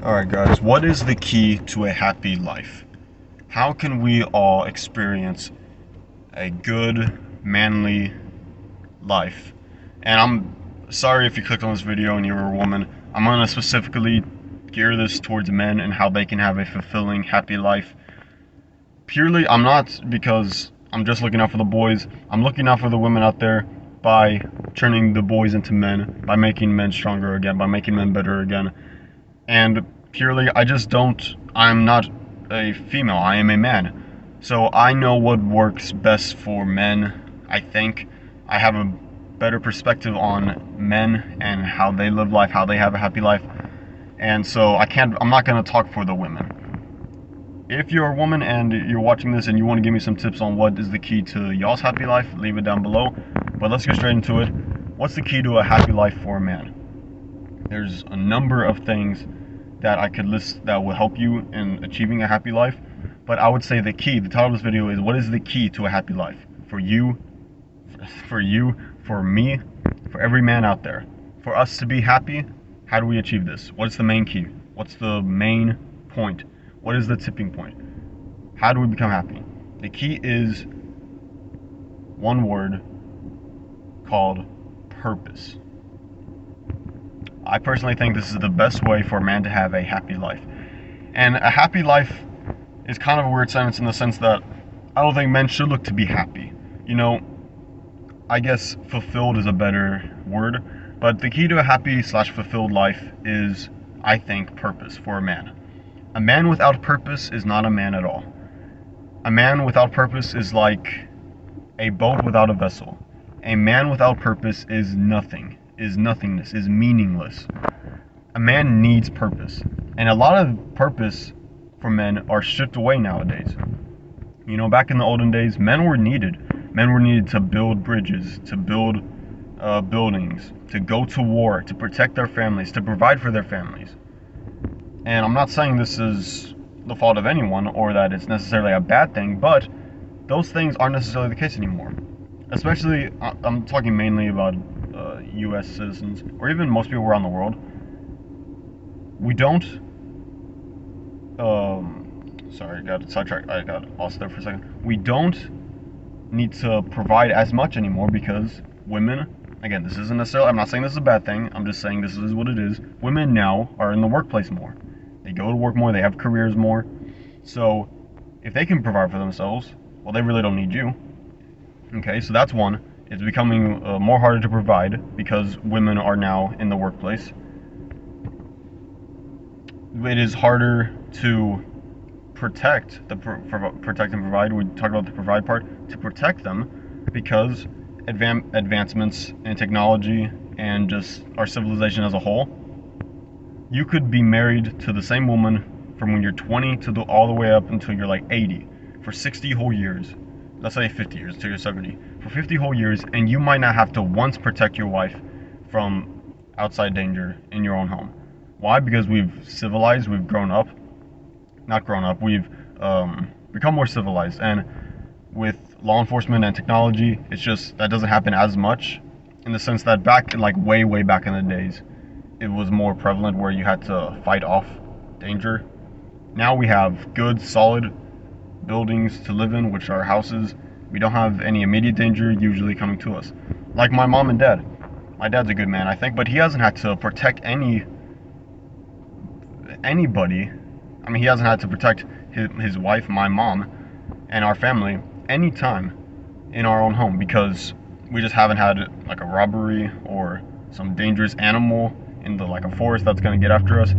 Alright, guys, what is the key to a happy life? How can we all experience a good, manly life? And I'm sorry if you clicked on this video and you're a woman. I'm going to specifically gear this towards men and how they can have a fulfilling, happy life. Purely, I'm not because I'm just looking out for the boys. I'm looking out for the women out there by turning the boys into men, by making men stronger again, by making men better again. And purely, I'm not a female, I am a man. So I know what works best for men, I think. I have a better perspective on men and how they live life, how they have a happy life. And so I'm not going to talk for the women. If you're a woman and you're watching this and you want to give me some tips on what is the key to y'all's happy life, leave it down below. But let's get straight into it. What's the key to a happy life for a man? There's a number of things that I could list that will help you in achieving a happy life. But I would say the title of this video is, what is the key to a happy life? For you, for me, for every man out there. For us to be happy, how do we achieve this? What's the main key? What's the main point? What is the tipping point? How do we become happy? The key is one word called purpose. I personally think this is the best way for a man to have a happy life. And a happy life is kind of a weird sentence in the sense that I don't think men should look to be happy. I guess fulfilled is a better word, but the key to a happy/fulfilled life is, I think, purpose for a man. A man without purpose is not a man at all. A man without purpose is like a boat without a vessel. A man without purpose is nothing, is nothingness, is meaningless. A man needs purpose. And a lot of purpose for men are stripped away nowadays. Back in the olden days, men were needed. Men were needed to build bridges, to build buildings, to go to war, to protect their families, to provide for their families. And I'm not saying this is the fault of anyone or that it's necessarily a bad thing, but those things aren't necessarily the case anymore. Especially, I'm talking mainly about U.S. citizens, or even most people around the world. We don't, sorry, got sidetracked, I got lost there for a second. We don't need to provide as much anymore because women, again, this isn't necessarily, I'm not saying this is a bad thing, I'm just saying this is what it is. Women now are in the workplace more. They go to work more, they have careers more. So if they can provide for themselves, well, they really don't need you. Okay, so that's one. It's becoming more harder to provide because women are now in the workplace. It is harder to protect and provide. We talked about the provide part. To protect them because advancements in technology and just our civilization as a whole. You could be married to the same woman from when you're 20 to all the way up until you're like 80 for 60 whole years. Let's say 50 years until you're 70. For 50 whole years, and you might not have to once protect your wife from outside danger in your own home. Why? Because we've civilized, we've grown up. Not grown up, we've become more civilized. And with law enforcement and technology, it's just, that doesn't happen as much in the sense that back, way back in the days, it was more prevalent where you had to fight off danger. Now we have good, solid buildings to live in, which are houses. We don't have any immediate danger usually coming to us. Like my mom and dad. My dad's a good man, I think, but he hasn't had to protect anybody. I mean, he hasn't had to protect his wife, my mom, and our family any time in our own home because we just haven't had like a robbery or some dangerous animal in a forest that's going to get after us.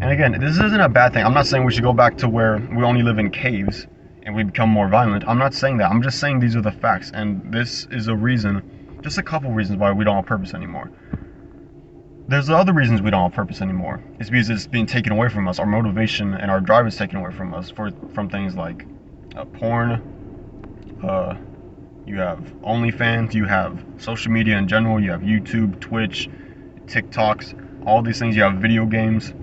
And again, this isn't a bad thing. I'm not saying we should go back to where we only live in caves and we become more violent. I'm not saying that. I'm just saying these are the facts. And this is a reason, just a couple reasons why we don't have purpose anymore. There's other reasons we don't have purpose anymore. It's because it's being taken away from us. Our motivation and our drive is taken away from us from things like porn. You have OnlyFans. You have social media in general. You have YouTube, Twitch, TikToks, all these things. You have video games.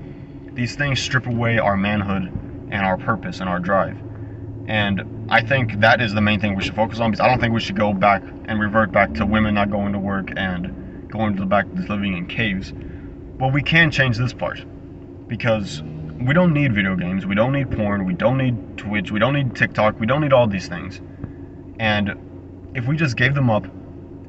These things strip away our manhood and our purpose and our drive. And I think that is the main thing we should focus on, because I don't think we should go back and revert back to women not going to work and going to the back to living in caves. But we can change this part. because we don't need video games, we don't need porn, we don't need Twitch, we don't need TikTok, we don't need all these things. And if we just gave them up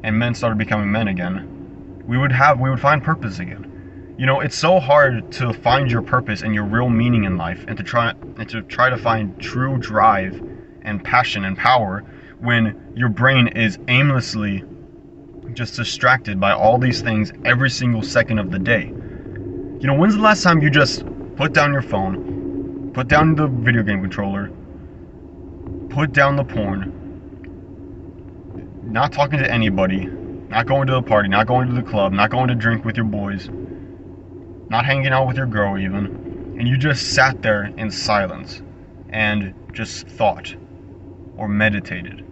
and men started becoming men again, we would find purpose again. You know, it's so hard to find your purpose and your real meaning in life, and to try to find true drive and passion and power when your brain is aimlessly just distracted by all these things every single second of the day. You know, when's the last time you just put down your phone, put down the video game controller, put down the porn, not talking to anybody, not going to a party, not going to the club, not going to drink with your boys, not hanging out with your girl even, and you just sat there in silence and just thought or meditated?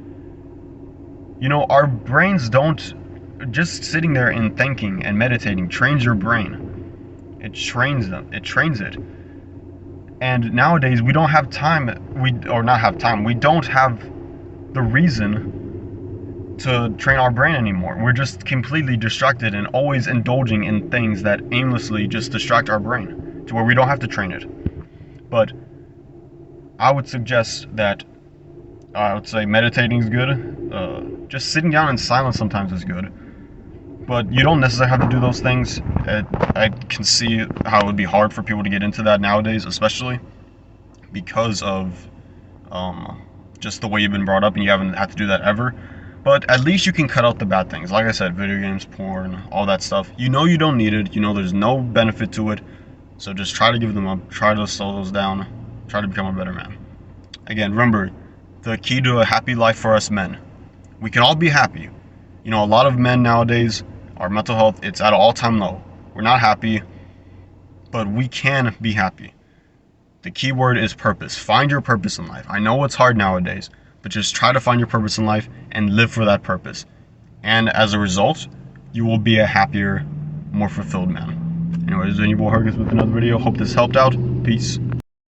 You know, our brains don't, just sitting there and thinking and meditating trains your brain. It trains it. And nowadays we don't have time, we don't have the reason to train our brain anymore. We're just completely distracted and always indulging in things that aimlessly just distract our brain to where we don't have to train it. But I would suggest that, I would say meditating is good. Just sitting down in silence sometimes is good. But you don't necessarily have to do those things. I can see how it would be hard for people to get into that nowadays, especially because of just the way you've been brought up, and you haven't had to do that ever. But at least you can cut out the bad things. Like I said, video games, porn, all that stuff. You know you don't need it. You know there's no benefit to it. So just try to give them up. Try to slow those down. Try to become a better man. Again, remember, the key to a happy life for us men. We can all be happy. You know, a lot of men nowadays, our mental health, it's at an all-time low. We're not happy, but we can be happy. The key word is purpose. Find your purpose in life. I know it's hard nowadays, but just try to find your purpose in life and live for that purpose. And as a result, you will be a happier, more fulfilled man. Anyways, this is your boy Hargus with another video. Hope this helped out. Peace.